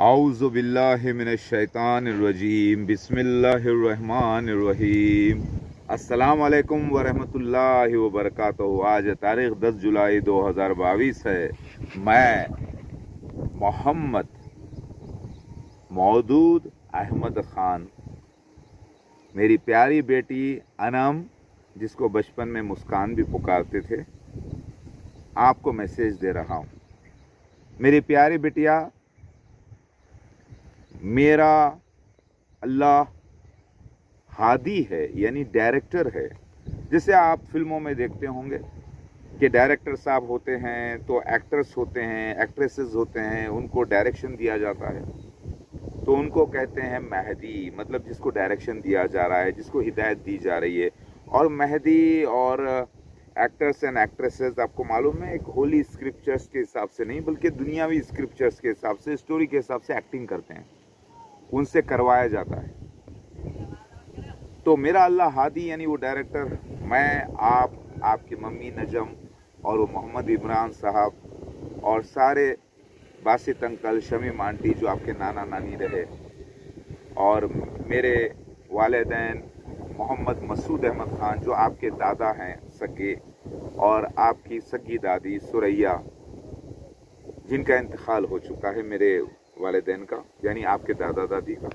आऊज़ु बिल्लाहि मिनश शैतानिर बिस्मिल्लाहिर्रहमानिर्रहीम। अस्सलाम वालेकुम वरहमतुल्लाहि वबरकातुहू। आज तारीख़ 10 जुलाई 2022 है। मैं मोहम्मद मौदूद अहमद ख़ान, मेरी प्यारी बेटी अनम, जिसको बचपन में मुस्कान भी पुकारते थे, आपको मैसेज दे रहा हूँ। मेरी प्यारी बिटिया, मेरा अल्लाह हादी है, यानी डायरेक्टर है। जैसे आप फिल्मों में देखते होंगे कि डायरेक्टर साहब होते हैं तो एक्टर्स होते हैं, एक्ट्रेसेस होते हैं, उनको डायरेक्शन दिया जाता है तो उनको कहते हैं महदी, मतलब जिसको डायरेक्शन दिया जा रहा है, जिसको हिदायत दी जा रही है। और महदी और एक्टर्स एंड एक्ट्रेसेस, आपको मालूम है, एक होली स्क्रिप्चर्स के हिसाब से नहीं बल्कि दुनियावी स्क्रिप्चर्स के हिसाब से, स्टोरी के हिसाब से एक्टिंग करते हैं, उनसे करवाया जाता है। तो मेरा अल्लाह हादी यानी वो डायरेक्टर, मैं, आप, आपकी मम्मी नजम और वो मोहम्मद इमरान साहब और सारे बासित अंकल, शमीम आंटी जो आपके नाना नानी रहे, और मेरे वालिदैन मोहम्मद मसूद अहमद ख़ान जो आपके दादा हैं सगे, और आपकी सगी दादी सुरैया जिनका इंतकाल हो चुका है, मेरे वालिदैन का यानी आपके दादा दादी का,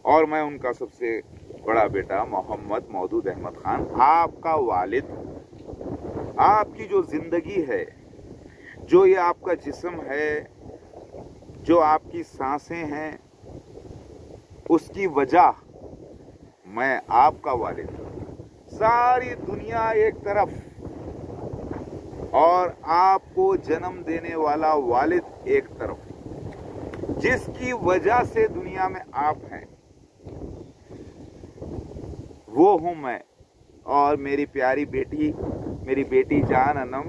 और मैं उनका सबसे बड़ा बेटा मोहम्मद मौदूद अहमद ख़ान, आपका वालिद। आपकी जो जिंदगी है, जो ये आपका जिस्म है, जो आपकी सांसें हैं, उसकी वजह मैं आपका वालिद। सारी दुनिया एक तरफ और आपको जन्म देने वाला वालिद एक तरफ, जिसकी वजह से दुनिया में आप हैं, वो हूं मैं। और मेरी प्यारी बेटी, मेरी बेटी जान अनम,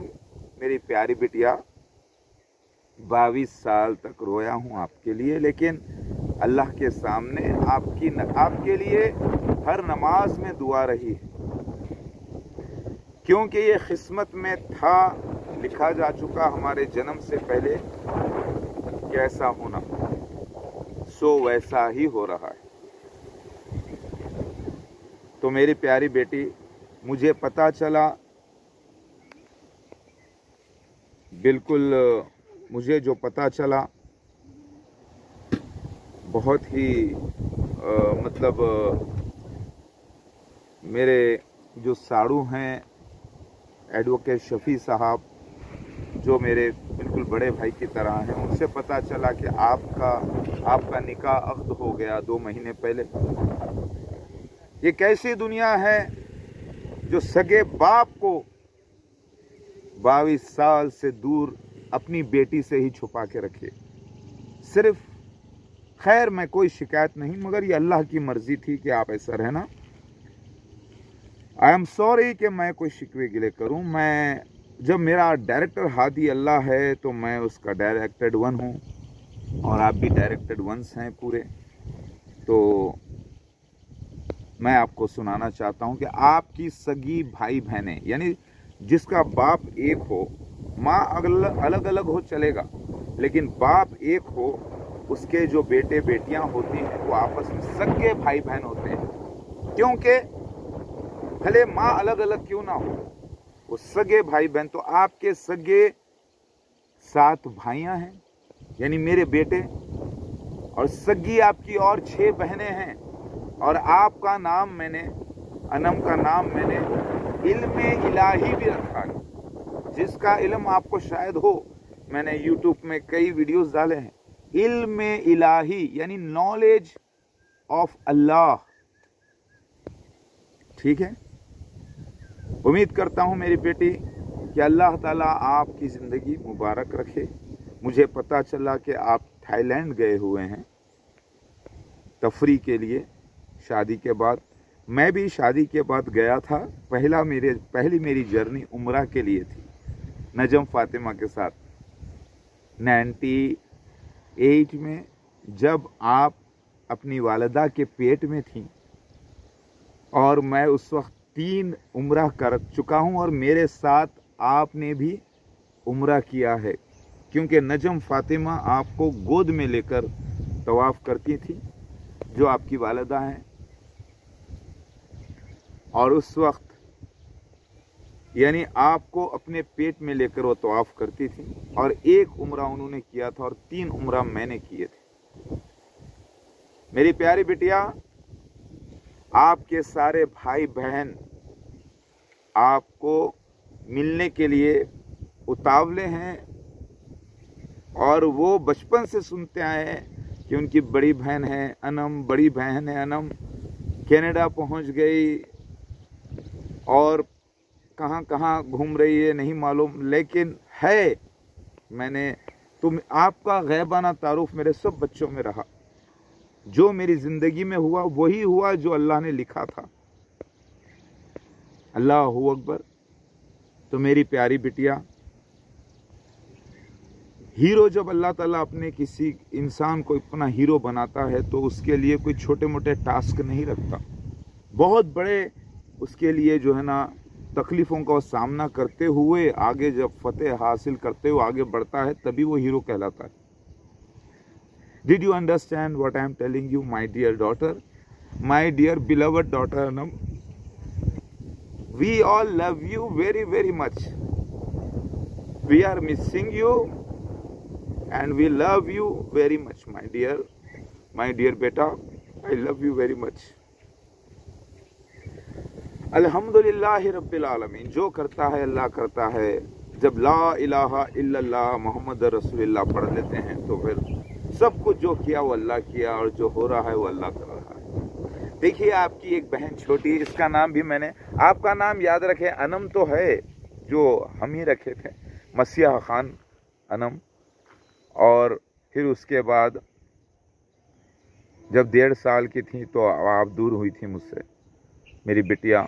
मेरी प्यारी बिटिया, 22 साल तक रोया हूं आपके लिए, लेकिन अल्लाह के सामने आपके लिए हर नमाज में दुआ रही है, क्योंकि ये किस्मत में था, लिखा जा चुका हमारे जन्म से पहले कैसा होना, सो वैसा ही हो रहा है। तो मेरी प्यारी बेटी, मुझे पता चला, बिल्कुल मुझे जो पता चला, बहुत ही मतलब मेरे जो साड़ू हैं एडवोकेट शफी साहब, जो मेरे बिल्कुल बड़े भाई की तरह हैं, उनसे पता चला कि आपका निकाह अक्द हो गया 2 महीने पहले। ये कैसी दुनिया है जो सगे बाप को 22 साल से दूर अपनी बेटी से ही छुपा के रखे। सिर्फ, खैर मैं कोई शिकायत नहीं, मगर ये अल्लाह की मर्जी थी कि आप ऐसा रहना। आई एम सॉरी कि मैं कोई शिकवे गिले करूं। मैं, जब मेरा डायरेक्टर हादी अल्लाह है तो मैं उसका डायरेक्टेड वन हूं, और आप भी डायरेक्टेड वंस हैं पूरे। तो मैं आपको सुनाना चाहता हूं कि आपकी सगी भाई बहनें, यानी जिसका बाप एक हो, माँ अलग अलग हो चलेगा, लेकिन बाप एक हो, उसके जो बेटे बेटियां होती हैं वो आपस में सगे भाई बहन होते हैं। क्योंकि भले माँ अलग अलग क्यों ना हो, वो सगे भाई बहन। तो आपके सगे 7 भाइयां हैं, यानी मेरे बेटे, और सगी आपकी और 6 बहनें हैं। और आपका नाम मैंने, अनम का नाम मैंने इल्मे इलाही भी रखा है, जिसका इल्म आपको शायद हो, मैंने यूट्यूब में कई वीडियोस डाले हैं। इल्मे इलाही यानी नॉलेज ऑफ अल्लाह। ठीक है, उम्मीद करता हूं मेरी बेटी कि अल्लाह ताला आपकी ज़िंदगी मुबारक रखे। मुझे पता चला कि आप थाईलैंड गए हुए हैं तफरी के लिए शादी के बाद। मैं भी शादी के बाद गया था। पहली मेरी जर्नी उम्रा के लिए थी, नजम फातिमा के साथ, 98 में, जब आप अपनी वालिदा के पेट में थी। और मैं उस वक्त 3 उम्रा कर चुका हूं, और मेरे साथ आपने भी उम्रा किया है। क्योंकि नजम फातिमा आपको गोद में लेकर तवाफ करती थी, जो आपकी वालिदा हैं, और उस वक्त यानी आपको अपने पेट में लेकर वो तवाफ करती थी। और एक उम्रा उन्होंने किया था और 3 उम्रा मैंने किए थे। मेरी प्यारी बिटिया, आपके सारे भाई बहन आपको मिलने के लिए उतावले हैं, और वो बचपन से सुनते आए हैं कि उनकी बड़ी बहन है अनम, बड़ी बहन है अनम कनाडा पहुंच गई और कहाँ कहाँ घूम रही है नहीं मालूम, लेकिन है। आपका गैबाना तारुफ मेरे सब बच्चों में रहा। जो मेरी जिंदगी में हुआ वही हुआ जो अल्लाह ने लिखा था। अल्लाहू अकबर। तो मेरी प्यारी बिटिया, हीरो जब अल्लाह ताला अपने किसी इंसान को इतना हीरो बनाता है तो उसके लिए कोई छोटे मोटे टास्क नहीं रखता। बहुत बड़े उसके लिए जो है ना तकलीफों का सामना करते हुए आगे जब फतेह हासिल करते हुए आगे बढ़ता है तभी वो हीरो कहलाता है। Did you understand what I am telling you my dear daughter, my dear beloved daughter Anam? We all love you very very much. We are missing you and we love you very much, my dear beta. I love you very much. अल्हम्दुलिल्लाह रब्बिल आलमीन। जो करता है अल्लाह करता है। जब ला इलाहा इल्लल्लाह मोहम्मद रसूलुल्लाह पढ़ लेते हैं तो फिर सब कुछ जो किया वो अल्लाह किया, और जो हो रहा है वो अल्लाह कर रहा है। देखिए, आपकी एक बहन छोटी, इसका नाम भी मैंने, आपका नाम याद रखे, अनम तो है जो हम ही रखे थे, मसीहा खान अनम। और फिर उसके बाद जब 1.5 साल की थी तो आप दूर हुई थी मुझसे। मेरी बिटिया,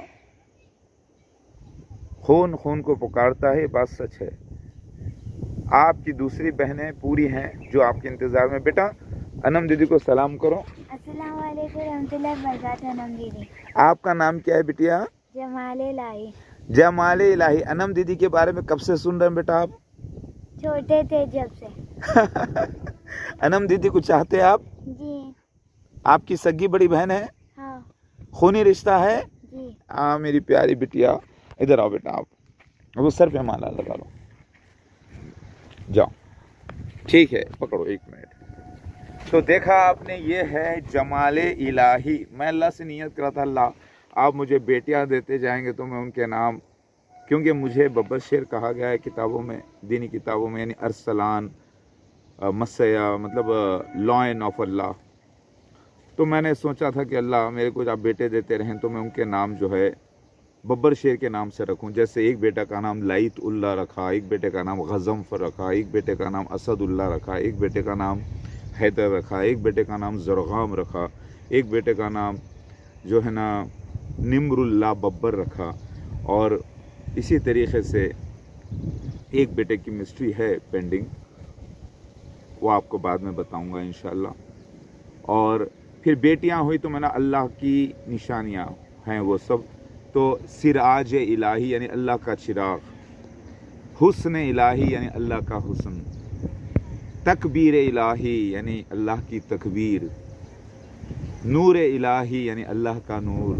खून खून को पुकारता है, बात सच है। आपकी दूसरी बहनें पूरी हैं जो आपके इंतजार में। बेटा अनम दीदी को सलाम करो। अस्सलाम वालेकुम रहमतुल्लाहि व बरकातहू। अनम दीदी। आपका नाम क्या है बिटिया? जमाल इलाही। जमाल इलाही। अनम दीदी के बारे में कब से सुन रहे हैं बेटा आप? छोटे थे जब से। अनम दीदी को चाहते हैं आप? जी। आपकी सगी बड़ी बहन है? हाँ। खूनी रिश्ता है? जी। हाँ मेरी प्यारी बिटिया, इधर आओ बेटा। आप वो सर पे माला लगा लो, जाओ। ठीक है, पकड़ो 1 मिनट। तो देखा आपने, ये है जमाले इलाही। मैं अल्लाह से नियत करा था, अल्लाह आप मुझे बेटियां देते जाएंगे तो मैं उनके नाम, क्योंकि मुझे बब्बर शेर कहा गया है किताबों में, दीनी किताबों में, यानी अरसलान मसया, मतलब लॉयन ऑफ अल्लाह। तो मैंने सोचा था कि अल्लाह मेरे को आप बेटे देते रहें तो मैं उनके नाम जो है बब्बर शेर के नाम से रखूं। जैसे एक बेटा का नाम लाइत उल्ला रखा, एक बेटे का नाम गज़म्फर रखा, एक बेटे का नाम असदुल्ला रखा, एक बेटे का नाम हैदर रखा, एक बेटे का नाम ज़रगाम रखा, एक बेटे का नाम जो है ना निम्रुल्ला बब्बर रखा। और इसी तरीके से एक बेटे की मिस्ट्री है पेंडिंग, वो आपको बाद में बताऊंगा इंशाल्लाह। और फिर बेटियां हुई तो मैंने अल्लाह की निशानियां हैं वो सब। तो सिराज इलाही यानी अल्लाह का चिराग, हुस्न इलाही यानी अल्लाह का हुस्न, तकबीर इलाही यानी अल्लाह की तकबीर, नूर इलाही यानी अल्लाह का नूर।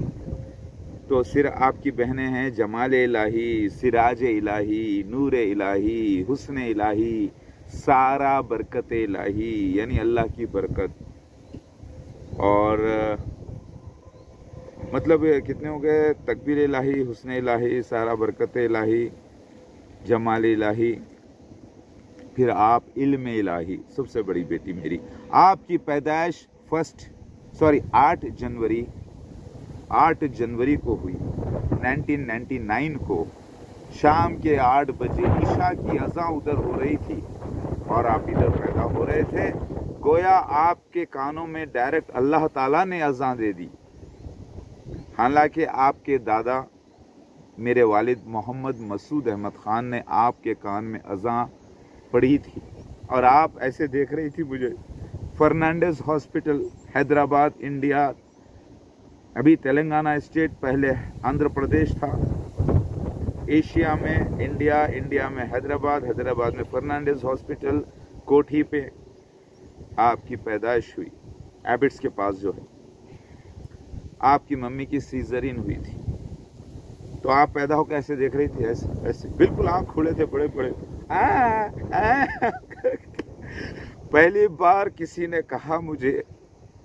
तो सिर आपकी बहनें हैं जमाल इलाही, सिराज इलाही, नूर इलाही, हुस्न इलाही, सारा बरकत इलाही यानी अल्लाह की बरकत। और मतलब कितने हो गए? तकबीर इलाही, हुस्न इलाही, सारा बरकत इलाही, जमाल इलाही, फिर आप इल्म इलाही। सबसे बड़ी बेटी मेरी, आपकी पैदाइश 8 जनवरी को हुई 1999 को। शाम के 8 बजे ईशा की अज़ां उधर हो रही थी और आप इधर पैदा हो रहे थे। गोया आपके कानों में डायरेक्ट अल्लाह ताला ने अज़ां दे दी। हालांकि आपके दादा मेरे वालिद मोहम्मद मसूद अहमद खान ने आपके कान में अज़ां पढ़ी थी और आप ऐसे देख रही थी मुझे। Fernandes hospital, Hyderabad, India. अभी तेलंगाना स्टेट, पहले आंध्र प्रदेश था। एशिया में इंडिया, इंडिया में हैदराबाद, हैदराबाद में फर्नांडिस हॉस्पिटल कोठी पे आपकी पैदाइश हुई। एबिट्स के पास जो है, आपकी मम्मी की सीजरिन हुई थी। तो आप पैदा हो कैसे देख रही थी? ऐसे ऐसे बिल्कुल आंख खुले थे, बड़े बड़े पहली बार किसी ने कहा मुझे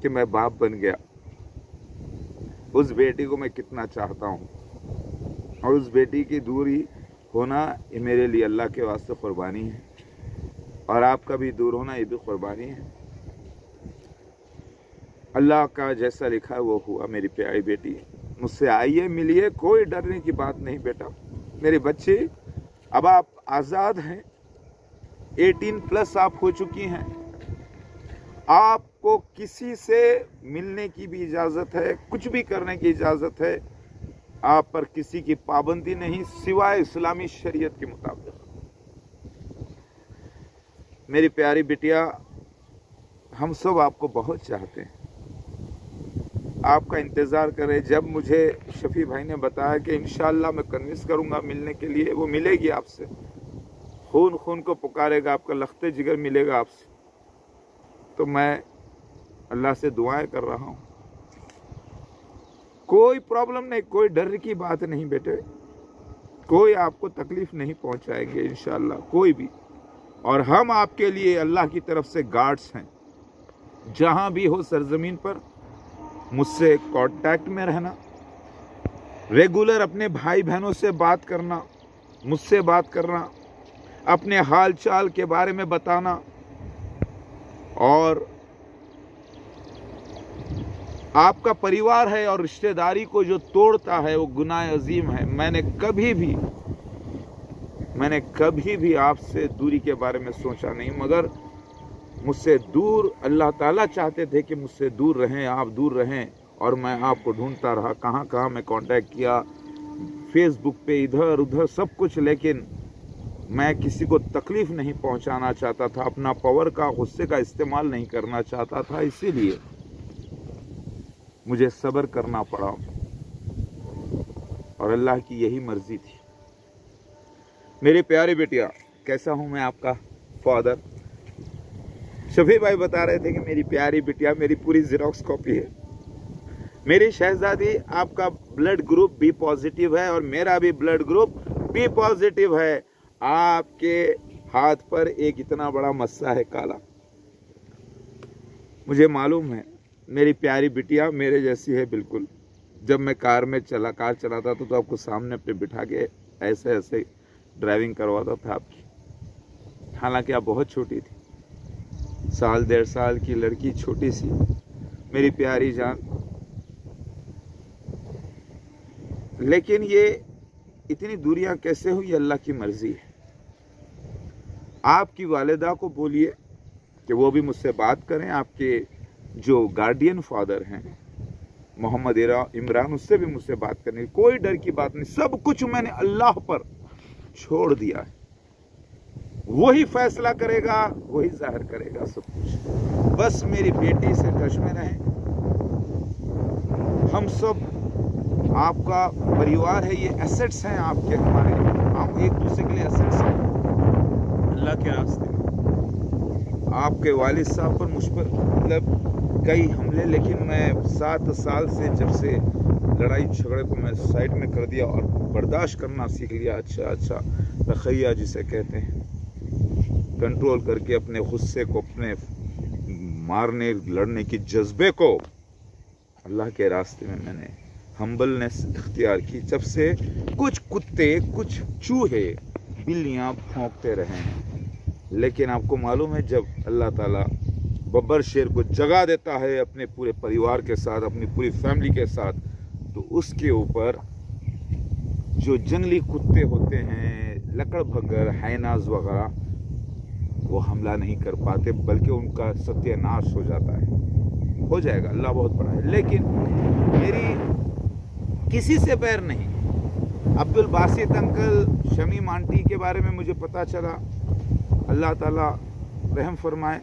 कि मैं बाप बन गया। उस बेटी को मैं कितना चाहता हूँ, और उस बेटी की दूरी होना ये मेरे लिए अल्लाह के वास्ते कुर्बानी है, और आपका भी दूर होना ये भी कुर्बानी है। अल्लाह का जैसा लिखा है वो हुआ। मेरी प्यारी बेटी, मुझसे आइए, मिलिए, कोई डरने की बात नहीं बेटा। मेरे बच्चे, अब आप आज़ाद हैं, 18+ आप हो चुकी हैं। आपको किसी से मिलने की भी इजाज़त है, कुछ भी करने की इजाज़त है। आप पर किसी की पाबंदी नहीं सिवाय इस्लामी शरीयत के मुताबिक। मेरी प्यारी बिटिया, हम सब आपको बहुत चाहते हैं, आपका इंतज़ार करें। जब मुझे शफी भाई ने बताया कि इंशाअल्लाह मैं कन्विंस करूंगा मिलने के लिए, वो मिलेगी आपसे, खून खून को पुकारेगा, आपका लख्ते जिगर मिलेगा आपसे, तो मैं अल्लाह से दुआएं कर रहा हूं। कोई प्रॉब्लम नहीं, कोई डर की बात नहीं बेटे, कोई आपको तकलीफ नहीं पहुंचाएंगे इंशाअल्लाह, कोई भी। और हम आपके लिए अल्लाह की तरफ से गार्ड्स हैं। जहां भी हो सरजमीन पर मुझसे कांटेक्ट में रहना, रेगुलर अपने भाई बहनों से बात करना, मुझसे बात करना, अपने हाल चाल के बारे में बताना। और आपका परिवार है और रिश्तेदारी को जो तोड़ता है वो गुनाह अजीम है। मैंने कभी भी आपसे दूरी के बारे में सोचा नहीं, मगर मुझसे दूर अल्लाह ताला चाहते थे कि मुझसे दूर रहें, आप दूर रहें, और मैं आपको ढूंढता रहा। कहाँ कहाँ मैं कांटेक्ट किया, फेसबुक पे, इधर उधर सब कुछ, लेकिन मैं किसी को तकलीफ नहीं पहुंचाना चाहता था, अपना पावर का, गुस्से का इस्तेमाल नहीं करना चाहता था। इसीलिए मुझे सब्र करना पड़ा, और अल्लाह की यही मर्जी थी। मेरी प्यारी बेटिया, कैसा हूं मैं आपका फादर? शफी भाई बता रहे थे कि मेरी प्यारी बिटिया मेरी पूरी ज़ेरॉक्स कॉपी है। मेरी शहजादी, आपका ब्लड ग्रुप बी पॉजिटिव है और मेरा भी ब्लड ग्रुप बी पॉजिटिव है। आपके हाथ पर एक इतना बड़ा मस्सा है काला। मुझे मालूम है मेरी प्यारी बिटिया मेरे जैसी है बिल्कुल। जब मैं कार चलाता था तो आपको सामने पे बिठा के ऐसे ऐसे ड्राइविंग करवाता था आपकी। हालांकि आप बहुत छोटी थी, 1.5 साल की लड़की, छोटी सी मेरी प्यारी जान। लेकिन ये इतनी दूरियां कैसे हुई, अल्लाह की मर्जी है। आपकी वालिदा को बोलिए कि वो भी मुझसे बात करें। आपके जो गार्डियन फादर हैं मोहम्मद इमरान, उससे भी मुझसे बात करने की कोई डर की बात नहीं। सब कुछ मैंने अल्लाह पर छोड़ दिया है, वही फैसला करेगा, वही जाहिर करेगा सब कुछ। बस मेरी बेटी से टच में रहें। हम सब आपका परिवार है, ये एसेट्स हैं आपके, हमारे, हम एक दूसरे के लिए एसेट्स हैं अल्लाह के रास्ते में। आपके वालिद साहब पर मुझ पर मतलब कई हमले, लेकिन मैं 7 साल से, जब से लड़ाई झगड़े को मैं साइड में कर दिया और बर्दाश्त करना सीख लिया। अच्छा रखैया जिसे कहते हैं, कंट्रोल करके अपने गुस्से को, अपने मारने लड़ने की जज्बे को अल्लाह के रास्ते में मैंने हम्बलनेस इख्तियार की। जब से कुछ कुत्ते, कुछ चूहे, बिल्लियां भौंकते रहे हैं, लेकिन आपको मालूम है जब अल्लाह ताला बब्बर शेर को जगा देता है अपने पूरे परिवार के साथ, अपनी पूरी फैमिली के साथ, तो उसके ऊपर जो जंगली कुत्ते होते हैं, लकड़भगर, हाइनाज वगैरह, वो हमला नहीं कर पाते, बल्कि उनका सत्यानाश हो जाता है। हो जाएगा, अल्लाह बहुत बड़ा है। लेकिन मेरी किसी से बैर नहीं। अब्दुल बासित अंकल, शमीम आंटी के बारे में मुझे पता चला, अल्लाह ताला रहम फरमाए।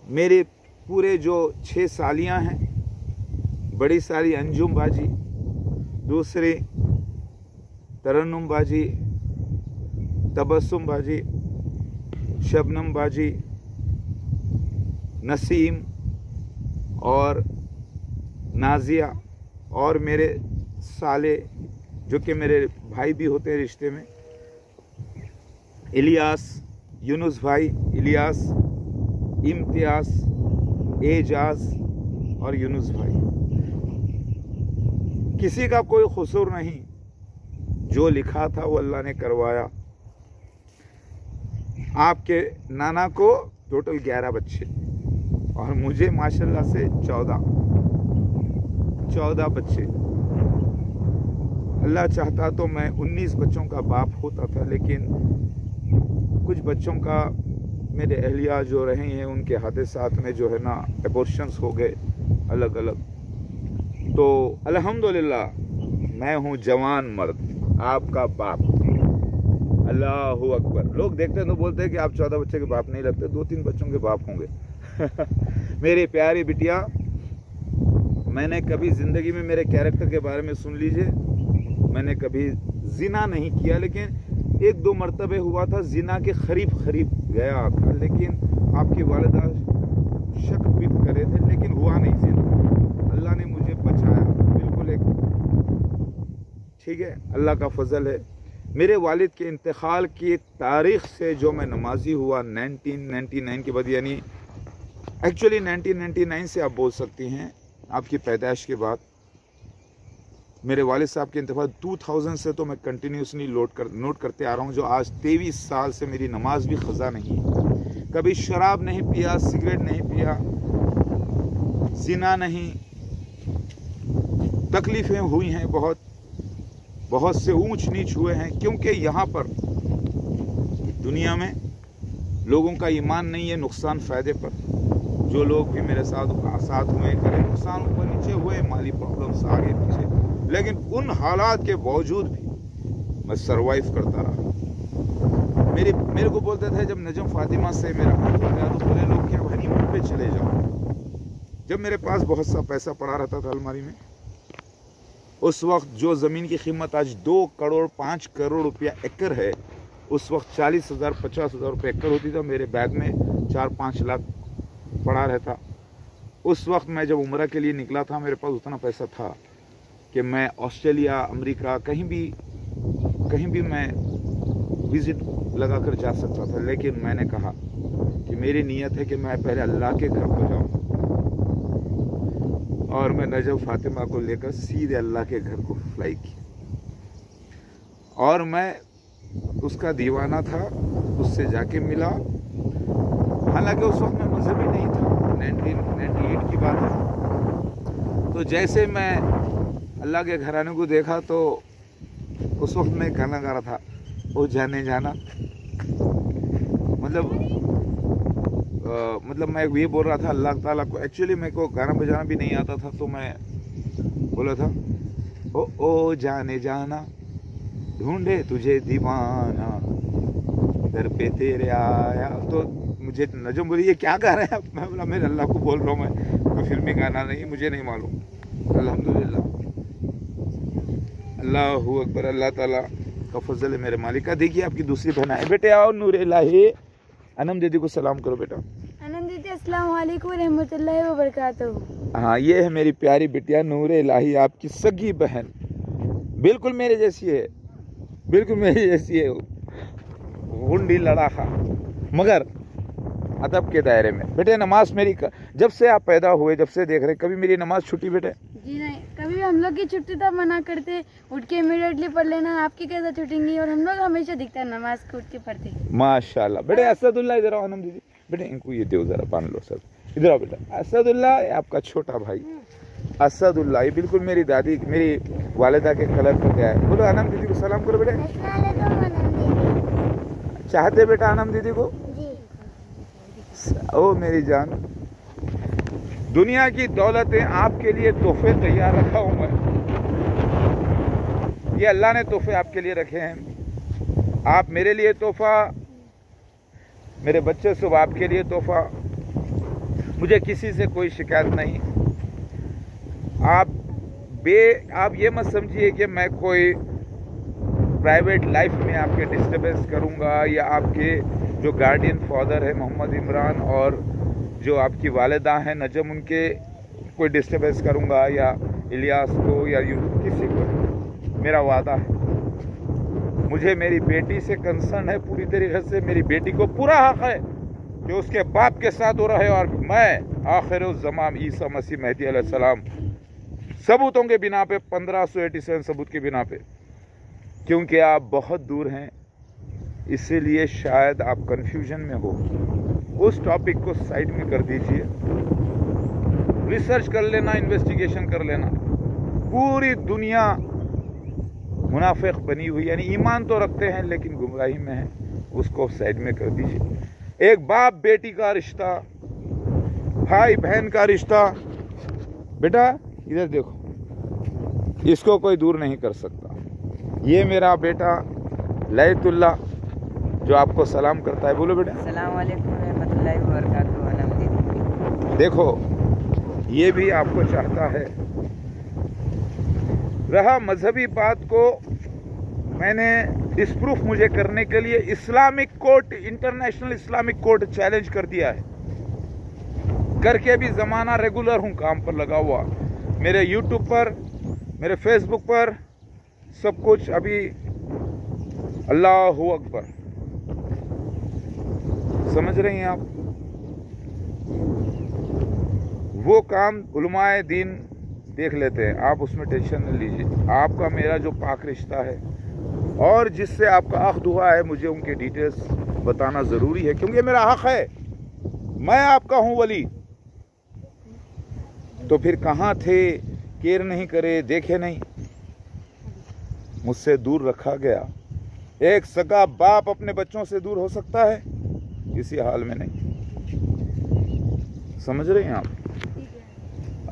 मेरे पूरे जो 6 सालियां हैं, बड़ी साली अंजुम बाजी, दूसरी तरन्नुम बाजी, तबस्सुम बाजी, शबनम बाजी, नसीम और नाजिया और मेरे साले जो कि मेरे भाई भी होते हैं रिश्ते में, इलियास, यूनुस भाई, इलियास, इम्तियाज, एजाज और यूनुस भाई। किसी का कोई कसूर नहीं, जो लिखा था वो अल्लाह ने करवाया। आपके नाना को टोटल 11 बच्चे और मुझे माशाल्लाह से 14 बच्चे। अल्लाह चाहता तो मैं 19 बच्चों का बाप होता था, लेकिन कुछ बच्चों का मेरे अहलिया जो रहे हैं उनके हादसात में जो है ना एबॉर्शंस हो गए अलग अलग। तो अल्हम्दुलिल्लाह मैं हूँ जवान मर्द, आपका बाप। अल्लाहु अकबर। लोग देखते हैं तो बोलते हैं कि आप 14 बच्चे के बाप नहीं लगते, 2-3 बच्चों के बाप होंगे। मेरी प्यारी बिटिया, मैंने कभी ज़िंदगी में मेरे कैरेक्टर के बारे में सुन लीजिए, मैंने कभी जिना नहीं किया, लेकिन 1-2 मरतबे हुआ था, जिना के करीब गया था, लेकिन आपकी वालिदा शक भी करे थे, लेकिन हुआ नहीं जिना। अल्लाह ने मुझे बचाया, बिल्कुल एक ठीक है, अल्लाह का फजल है। मेरे वालिद के इंतकाल की तारीख से जो मैं नमाजी हुआ 1999 के बाद, यानी एक्चुअली 1999 से आप बोल सकती हैं, आपकी पैदाइश के बाद। मेरे वालिद साहब के इंतकाल 2000 से तो मैं कंटिन्यूसली नोट करते आ रहा हूँ, जो आज 23 साल से मेरी नमाज भी ख़ज़ा नहीं है। कभी शराब नहीं पिया, सिगरेट नहीं पिया, ज़िना नहीं। तकलीफ़ें हुई हैं, बहुत से ऊंच नीच हुए हैं, क्योंकि यहाँ पर दुनिया में लोगों का ईमान नहीं है नुकसान फ़ायदे पर। जो लोग भी मेरे साथ हुए, करे नुकसान ऊपर नीचे हुए, माली प्रॉब्लम्स आगे पीछे, लेकिन उन हालात के बावजूद भी मैं सरवाइव करता रहा। मेरे को बोलते थे, जब नजम फातिमा से मेरा हाथ हो गया तो बोले लोग कि अब हनीमून पे चले जाओ। जब मेरे पास बहुत सा पैसा पड़ा रहता था अलमारी में, उस वक्त जो ज़मीन की कीमत आज 2 करोड़ 5 करोड़ रुपया एकड़ है, उस वक्त 40,000 50,000 रुपये एकड़ होती था। मेरे बैग में 4-5 लाख पड़ा रहता। उस वक्त मैं जब उम्रा के लिए निकला था, मेरे पास उतना पैसा था कि मैं ऑस्ट्रेलिया, अमेरिका, कहीं भी मैं विज़िट लगा कर जा सकता था। लेकिन मैंने कहा कि मेरी नीयत है कि मैं पहले अल्लाह के घर को जाऊँ, और मैं नजम फातिमा को लेकर सीधे अल्लाह के घर को फ्लाई की। और मैं उसका दीवाना था, उससे जाके मिला। हालांकि उस वक्त मैं मजहबी नहीं था, 1998 की बात है। तो जैसे मैं अल्लाह के घराने को देखा तो उस वक्त मैं गाना गा रहा था, ओ जाने जाना। मतलब मैं ये बोल रहा था अल्लाह ताला को। एक्चुअली मेरे को गाना बजाना भी नहीं आता था, तो मैं बोला था, ओ जाने जाना, ढूंढे तुझे दीवाना, दर पे तेरे आया। तो मुझे नजम बोली, ये क्या गा रहे हैं आप? मैं बोला, मेरे अल्लाह को बोल रहा हूँ, मैं कोई फिल्मी गाना नहीं, मुझे नहीं मालूम। अल्हम्दुलिल्लाह, अल्लाहु अकबर, अल्लाह ताला का फजल है मेरे मालिक का। देखिए आपकी दूसरी बहन है। बेटे आओ, नूर इलाही। अनम दीदी को सलाम करो बेटा। अनम दीदी, अस्सलाम वालेकुम रहमतुल्लाहि व बरकातहू। हाँ, ये है मेरी प्यारी बिटिया नूर इलाही, आपकी सगी बहन। बिल्कुल मेरे जैसी है, बिल्कुल मेरी जैसी है, गुंडी लड़ाखा, मगर अदब के दायरे में। बेटे नमाज मेरी जब से आप पैदा हुए, जब से देख रहे, कभी मेरी नमाज छुट्टी बेटे? जी नहीं, कभी हम लोग की छुट्टी तब मना करते, उठ के इमीडिएटली पढ़ लेना, आपकी कैसे छुटेंगी? और हम लोग हमेशा दिखता है नमाज को उठ के पढ़ते। माशाल्लाह। बेटे असदुल्ला इधर आओ। अनम दीदी, बेटे इनको ये दो जरा, बांध लो सब। इधर आओ बेटा। असदुल्ला आपका छोटा भाई असदुल्ला, ये बिल्कुल मेरी दादी, मेरी वालिदा के कलर पर गया है। बोलो अनम दीदी को सलाम करो बेटे। चाहते बेटा अनम दीदी को? ओ मेरी जान, दुनिया की दौलतें आपके लिए तोहफे तैयार रखा हूं मैं। ये अल्लाह ने तोहफे आपके लिए रखे हैं। आप मेरे लिए तोहफा, मेरे बच्चे सब आपके लिए तोहफा। मुझे किसी से कोई शिकायत नहीं। आप ये मत समझिए कि मैं कोई प्राइवेट लाइफ में आपके डिस्टर्बेंस करूंगा या आपके जो गार्डियन फादर है मोहम्मद इमरान और जो आपकी वालिदा हैं नजम, उनके कोई डिस्टर्बेंस करूंगा या इलियास को या किसी को, मेरा वादा है। मुझे मेरी बेटी से कंसर्न है पूरी तरीके से। मेरी बेटी को पूरा हक है कि उसके बाप के साथ हो रहे, और मैं आखिर-उज़्ज़मान ईसा मसीह मेहदी अलैहिस्सलाम सबूतों के बिना पे, 1587 सबूत के बिना पे, क्योंकि आप बहुत दूर हैं इसीलिए शायद आप कंफ्यूजन में हो। उस टॉपिक को साइड में कर दीजिए, रिसर्च कर लेना, इन्वेस्टिगेशन कर लेना। पूरी दुनिया मुनाफिक बनी हुई, यानी ईमान तो रखते हैं लेकिन गुमराही में है, उसको साइड में कर दीजिए। एक बाप बेटी का रिश्ता, भाई बहन का रिश्ता, बेटा इधर देखो, इसको कोई दूर नहीं कर सकता। ये मेरा बेटा लैतुल्ला जो आपको सलाम करता है, बोलो बेटा। अस्सलाम वालेकुम रहमतुल्लाहि व बरकातुहू। देखो ये भी आपको चाहता है। रहा मजहबी बात को, मैंने डिस्प्रूफ मुझे करने के लिए Islamic court, international Islamic court challenge कर दिया है। करके भी जमाना रेगुलर हूं, काम पर लगा हुआ, मेरे यूट्यूब पर, मेरे फेसबुक पर, सब कुछ। अभी अल्लाहु अकबर, समझ रही हैं आप? वो काम उलमाए दीन देख लेते हैं, आप उसमें टेंशन न लीजिए। आपका मेरा जो पाक रिश्ता है और जिससे आपका अख्द हुआ है, मुझे उनके डिटेल्स बताना ज़रूरी है, क्योंकि मेरा हक है। मैं आपका हूं वली, तो फिर कहाँ थे, केयर नहीं करे, देखे नहीं, मुझसे दूर रखा गया। एक सगा बाप अपने बच्चों से दूर हो सकता है? किसी हाल में नहीं। समझ रहे हैं आप?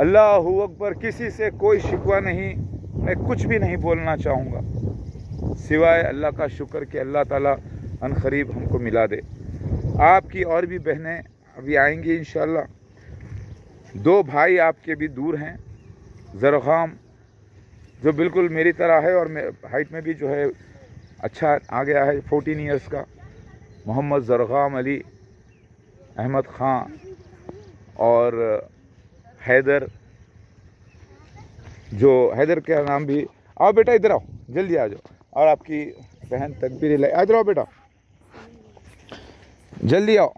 अल्लाहु अकबर। किसी से कोई शिकवा नहीं, मैं कुछ भी नहीं बोलना चाहूँगा सिवाय अल्लाह का शुक्र कि अल्लाह ताला अनकरीब हमको मिला दे। आपकी और भी बहनें अभी आएंगी इंशाअल्लाह। 2 भाई आपके भी दूर हैं, ज़रग़ाम जो बिल्कुल मेरी तरह है और हाइट में भी जो है अच्छा आ गया है, 14 ईयर्स का, मोहम्मद ज़रग़ाम अली अहमद ख़ान, और हैदर, जो हैदर का नाम भी। आओ बेटा इधर आओ, जल्दी आ जाओ। और आपकी बहन तकबीर लाई, इधर आओ बेटा, जल्दी आओ।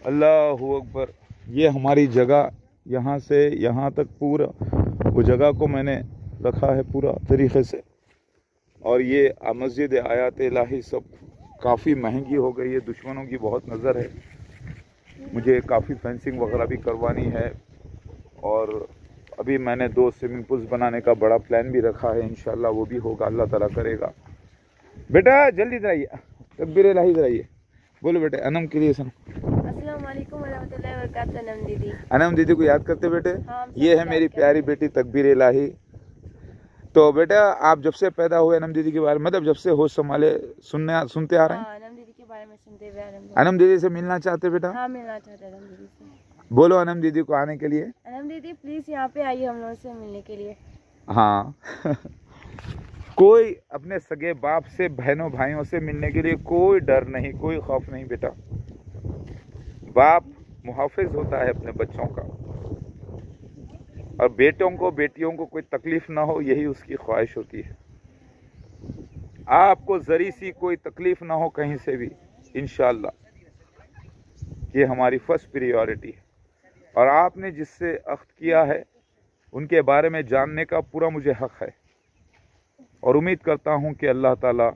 अल्लाहु अकबर। ये हमारी जगह, यहाँ से यहाँ तक पूरा वो जगह को मैंने रखा है पूरा तरीक़े से। और ये मस्जिद आयात इलाही सब काफ़ी महंगी हो गई है, दुश्मनों की बहुत नज़र है। मुझे काफ़ी फेंसिंग वगैरह भी करवानी है, और अभी मैंने 2 स्विमिंग पूल्स बनाने का बड़ा प्लान भी रखा है। इंशाल्लाह वो भी होगा, अल्लाह ताला करेगा। बेटा जल्दी इधर आइए, तकबीर इलाही इधर आइए, बोलो बेटे। अनम के लिए सुनो। अस्सलाम वालेकुम वरहमतुल्लाहि वबरकातुहू। अनम दीदी, अनम दीदी को याद करते बेटे? ये है मेरी प्यारी बेटी तकबीर इलाही। तो बेटा आप जब से पैदा हुए अनम दीदी के बारे में, मतलब जब से होश संभाले सुनते आ रहे हैं? अनम दीदी के बारे में सुनते हुए अनम दीदी से मिलना चाहते बेटा? हाँ, मिलना चाहते हैं अनम दीदी से। बोलो अनम दीदी को आने के लिए। अनम दीदी प्लीज यहाँ पे आइए हम लोगों से मिलने के लिए। हाँ कोई अपने सगे बाप से, बहनों भाइयों से मिलने के लिए कोई डर नहीं, कोई खौफ नहीं बेटा। बाप मुहाफिज होता है अपने बच्चों का, और बेटों को बेटियों को कोई तकलीफ ना हो, यही उसकी ख्वाहिश होती है। आपको जरी सी कोई तकलीफ ना हो कहीं से भी, इंशाअल्लाह ये हमारी फर्स्ट प्रायोरिटी है। और आपने जिससे अख्द किया है उनके बारे में जानने का पूरा मुझे हक है, और उम्मीद करता हूं कि अल्लाह ताला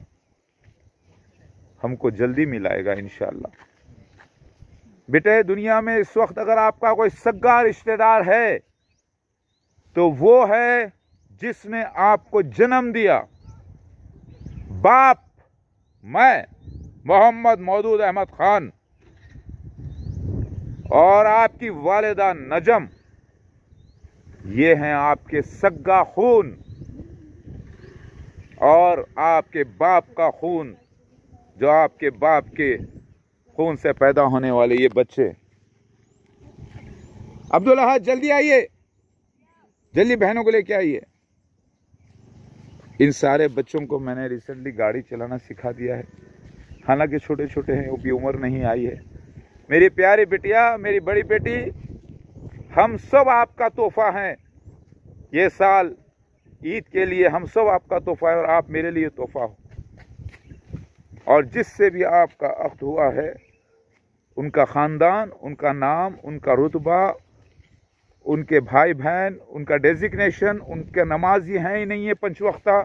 हमको जल्दी मिलाएगा इंशाअल्लाह। बेटे दुनिया में इस वक्त अगर आपका कोई सगा रिश्तेदार है तो वो है जिसने आपको जन्म दिया। बाप मैं मोहम्मद मौदूद अहमद खान, और आपकी वालिदा नजम, ये हैं आपके सगा खून, और आपके बाप का खून, जो आपके बाप के खून से पैदा होने वाले ये बच्चे। अब्दुल्लाह जल्दी आइए, जल्दी बहनों को लेके आइए। इन सारे बच्चों को मैंने रिसेंटली गाड़ी चलाना सिखा दिया है, हालांकि छोटे छोटे हैं, अभी उम्र नहीं आई है। मेरी प्यारी बिटिया, मेरी बड़ी बेटी, हम सब आपका तोहफा हैं। ये साल ईद के लिए हम सब आपका तोहफा है और आप मेरे लिए तोहफा हो। और जिससे भी आपका अख्द हुआ है, उनका ख़ानदान, उनका नाम, उनका रुतबा, उनके भाई बहन, उनका डेजिग्नेशन, उनके नमाजी हैं ही नहीं है 5 वक्ता,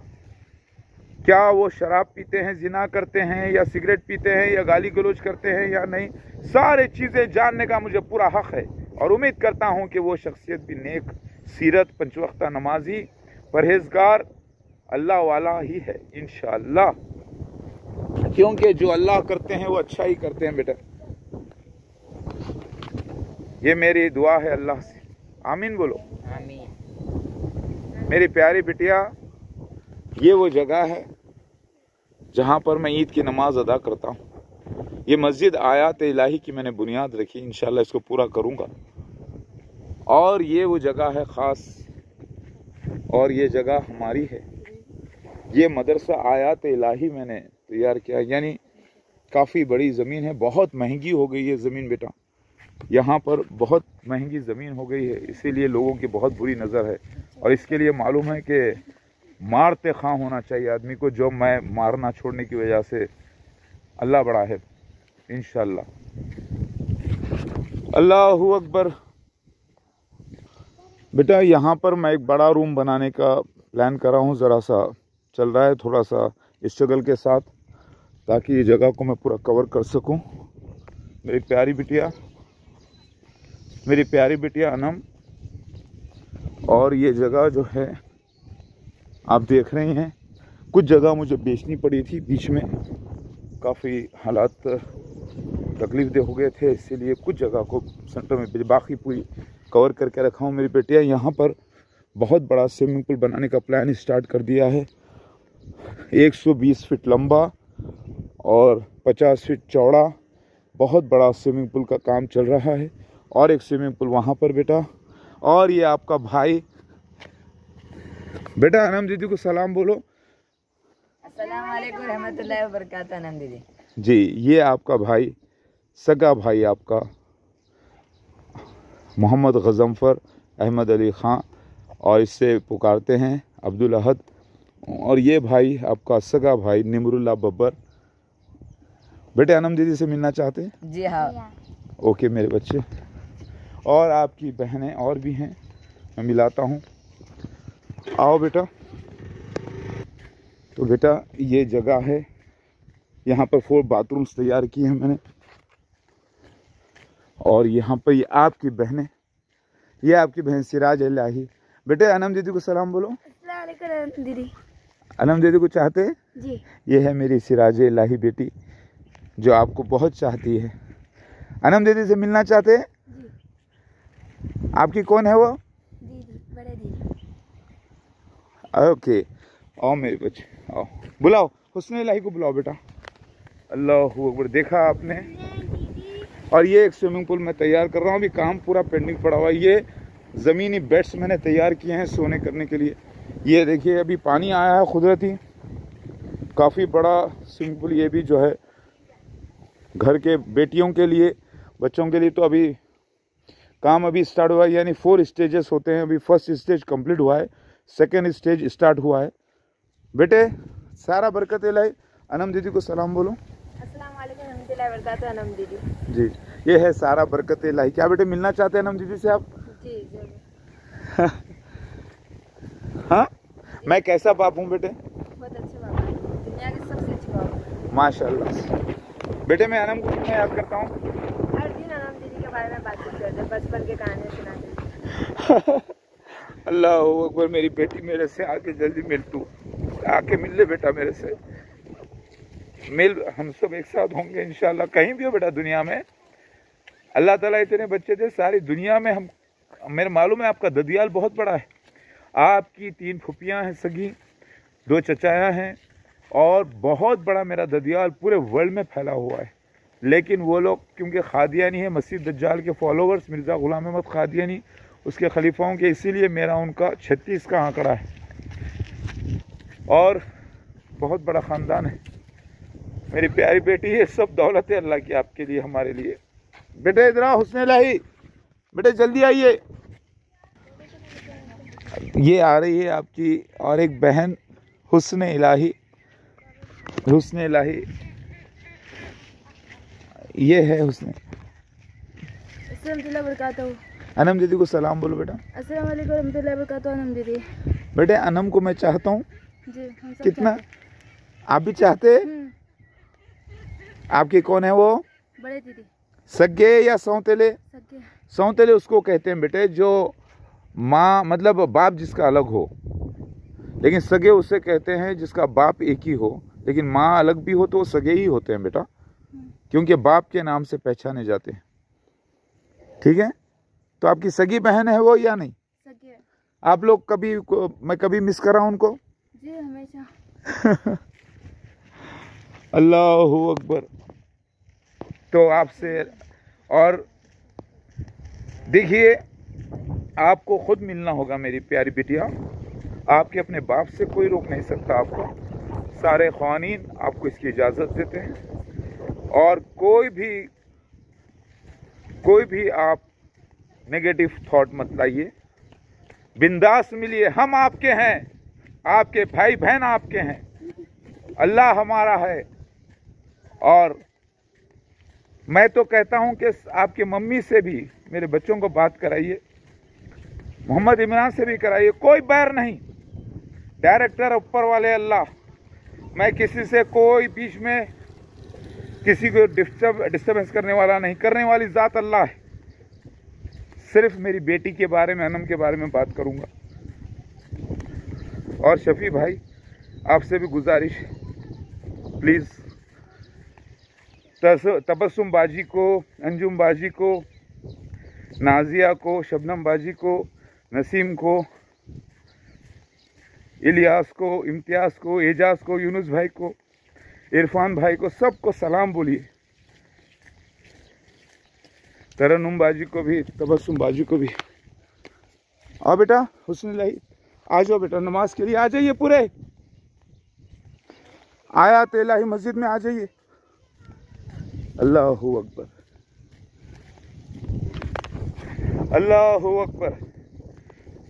क्या वो शराब पीते हैं, जिना करते हैं, या सिगरेट पीते हैं, या गाली गलौज करते हैं या नहीं, सारे चीज़ें जानने का मुझे पूरा हक़ है। और उम्मीद करता हूँ कि वो शख्सियत भी नेक सीरत, 5 वक्ता नमाजी, परहेजगार, अल्लाह वाला ही है इंशाअल्लाह। क्योंकि जो अल्लाह करते हैं वो अच्छा ही करते हैं बेटा। ये मेरी दुआ है अल्लाह से, आमीन बोलो। आमीन। मेरी प्यारी बिटिया, ये वो जगह है जहाँ पर मैं ईद की नमाज अदा करता हूँ। ये मस्जिद आयात इलाही की मैंने बुनियाद रखी, इंशाल्लाह इसको पूरा करूँगा। और ये वो जगह है ख़ास, और ये जगह हमारी है। ये मदरसा आयात इलाही मैंने तैयार किया, यानी काफ़ी बड़ी ज़मीन है, बहुत महंगी हो गई है ज़मीन बेटा, यहाँ पर बहुत महंगी ज़मीन हो गई है, इसीलिए लोगों की बहुत बुरी नज़र है। और इसके लिए मालूम है कि मारते खां होना चाहिए आदमी को, जो मैं मारना छोड़ने की वजह से अल्लाह बड़ा है इंशाअल्लाह। अल्लाहु अकबर। बेटा यहाँ पर मैं एक बड़ा रूम बनाने का प्लान कर रहा हूँ, ज़रा सा चल रहा है थोड़ा सा स्ट्रगल के साथ, ताकि ये जगह को मैं पूरा कवर कर सकूँ। मेरी प्यारी बिटिया, मेरी प्यारी बिटिया अनम, और ये जगह जो है आप देख रहे हैं, कुछ जगह मुझे बेचनी पड़ी थी, बीच में काफ़ी हालात तकलीफ दे हो गए थे, इसीलिए कुछ जगह को सेंटर में बाकी पूरी कवर करके रखा हूँ। मेरी बेटिया यहाँ पर बहुत बड़ा स्विमिंग पूल बनाने का प्लान स्टार्ट कर दिया है, 120 फीट लंबा और 50 फीट चौड़ा, बहुत बड़ा स्विमिंग पूल का काम चल रहा है। और एक स्विमिंग पूल वहाँ पर बेटा। और ये आपका भाई, बेटा अनम दीदी को सलाम बोलो। अस्सलाम वालेकुम रहमतुल्लाहि व बरकातहू। अनम दीदी जी, ये आपका भाई, सगा भाई आपका मोहम्मद गज़नफ़र अहमद अली ख़ान, और इससे पुकारते हैं अब्दुल अहद। और ये भाई आपका सगा भाई निमरुल्लाह बब्बर। बेटे अनम दीदी से मिलना चाहते हैं? जी हाँ। ओके मेरे बच्चे। और आपकी बहनें और भी हैं, मैं मिलाता हूँ, आओ बेटा। तो बेटा ये जगह है, यहाँ पर 4 बाथरूम्स तैयार किए हैं मैंने। और यहाँ पर ये आपकी बहनें, ये आपकी बहन सिराज इलाही। बेटे अनम दीदी को सलाम बोलो। अस्सलाम वालेकुम दीदी। अनम दीदी को चाहते हैं जी। ये है मेरी सिराज इलाही बेटी, जो आपको बहुत चाहती है। अनम दीदी से मिलना चाहते हैं? जी। आपकी कौन है वो? दीदी, बड़े दीदी। ओके, आओ मेरे बच्चे, आओ, बुलाओ हुस्न इलाही को, बुलाओ बेटा। अल्लाहू अकबर। देखा आपने? और ये एक स्विमिंग पूल मैं तैयार कर रहा हूँ, अभी काम पूरा पेंडिंग पड़ा हुआ है। ये ज़मीनी बेड्स मैंने तैयार किए हैं सोने करने के लिए। ये देखिए अभी पानी आया है कुदरती, काफ़ी बड़ा स्विमिंग पूल। ये भी जो है घर के बेटियों के लिए, बच्चों के लिए। तो अभी काम अभी स्टार्ट हुआ है, यानी 4 स्टेजेस होते हैं। अभी फर्स्ट स्टेज कंप्लीट हुआ है, सेकेंड स्टेज स्टार्ट हुआ है। बेटे सारा बरकत इलाही। अनम दीदी को सलाम बोलो। अस्सलाम वालेकुम रहमतुल्लाहि व बरकातहू अनम दीदी। जी, ये है सारा बरकत इलाही। क्या बेटे मिलना चाहते हैं अनम दीदी से आप? जी जरूर। हाँ, मैं कैसा बाप हूँ बेटे? बहुत अच्छे बाबा, दुनिया के सबसे अच्छे बाबा। माशाल्लाह। बेटे मैं अनम को कितना याद करता हूँ? हर दिन अनम दीदी के बारे में बातचीत करते हैं, बचपन के कहानी सुनाते। अल्लाह अकबर। मेरी बेटी मेरे से आके जल्दी मिल, तू आके मिल ले बेटा मेरे से मिल, हम सब एक साथ होंगे इंशाल्लाह। कहीं भी हो बेटा दुनिया में, अल्लाह ताला इतने बच्चे दे सारी दुनिया में। हम, मेरे मालूम है आपका ददियाल बहुत बड़ा है, आपकी 3 फुफियाँ हैं सगी, 2 चचाया हैं, और बहुत बड़ा मेरा ददियाल पूरे वर्ल्ड में फैला हुआ है। लेकिन वो लोग क्योंकि खादियानी है, मसीह दज्जाल के फॉलोवर्स, मिर्ज़ा ग़ुलाम अहमद खादियानी उसके खलीफाओं के, इसीलिए मेरा उनका 36 का आंकड़ा है। और बहुत बड़ा ख़ानदान है। मेरी प्यारी बेटी, ये सब दौलत है अल्लाह की आपके लिए, हमारे लिए। बेटे इधर आओ, हुस्न इलाही, बेटे जल्दी आइए। ये आ रही है आपकी और एक बहन हुस्न इलाही, हुस्न इलाही, ये है हुस्न। अनम दीदी को सलाम बोलो बेटा। अस्सलाम वालेकुम रहमतुल्लाहि व बरकातहू। अनम दीदी, बेटे अनम को मैं चाहता हूँ जी, हम सब कितना, चाहते आप भी चाहते हैं? हैं। आपके कौन है वो? बड़े दीदी, सगे या सौतेले? सगे। सौतेले उसको कहते हैं बेटे जो माँ मतलब बाप जिसका अलग हो, लेकिन सगे उसे कहते हैं जिसका बाप एक ही हो लेकिन माँ अलग भी हो, तो वो सगे ही होते हैं बेटा, क्योंकि बाप के नाम से पहचाने जाते हैं। ठीक है, तो आपकी सगी बहन है वो या नहीं? सगे। आप लोग कभी मैं कभी मिस कर रहा हूँ उनको? जी हमेशा। अल्लाहू अकबर। तो आपसे और देखिए, आपको खुद मिलना होगा मेरी प्यारी बिटिया। आपके अपने बाप से कोई रोक नहीं सकता आपको, सारे क़वानीन आपको इसकी इजाज़त देते हैं। और कोई भी आप नेगेटिव थॉट मत लाइए, बिंदास मिलिए। हम आपके हैं, आपके भाई बहन आपके हैं, अल्लाह हमारा है। और मैं तो कहता हूं कि आपके मम्मी से भी मेरे बच्चों को बात कराइए, मोहम्मद इमरान से भी कराइए, कोई बैर नहीं। डायरेक्टर ऊपर वाले अल्लाह, मैं किसी से कोई बीच में किसी को डिस्टर्बेंस करने वाला नहीं, करने वाली ज़ात अल्लाह है। सिर्फ मेरी बेटी के बारे में, अनम के बारे में बात करूंगा। और शफी भाई, आपसे भी गुजारिश, प्लीज़ तबस्सुम बाजी को, अंजुम बाजी को, नाजिया को, शबनम बाजी को, नसीम को, इलियास को, इम्तियाज़ को, एजाज को, यूनुस भाई को, इरफान भाई को, सबको सलाम बोलिए। तरन्नुम बाजी को भी, तबस्सुम बाजी को भी। आओ बेटा हुस्न इलाही, आ जाओ बेटा नमाज के लिए, आ जाइए पूरे। आयात इलाही मस्जिद में आ जाइए। अल्लाहू अकबर, अल्लाहू अकबर,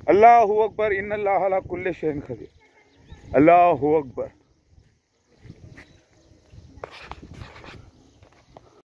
अल्लाहू अकबर। इन्नल्लाह अला कुल्लि शैइन क़दीर। अल्लाहू अकबर।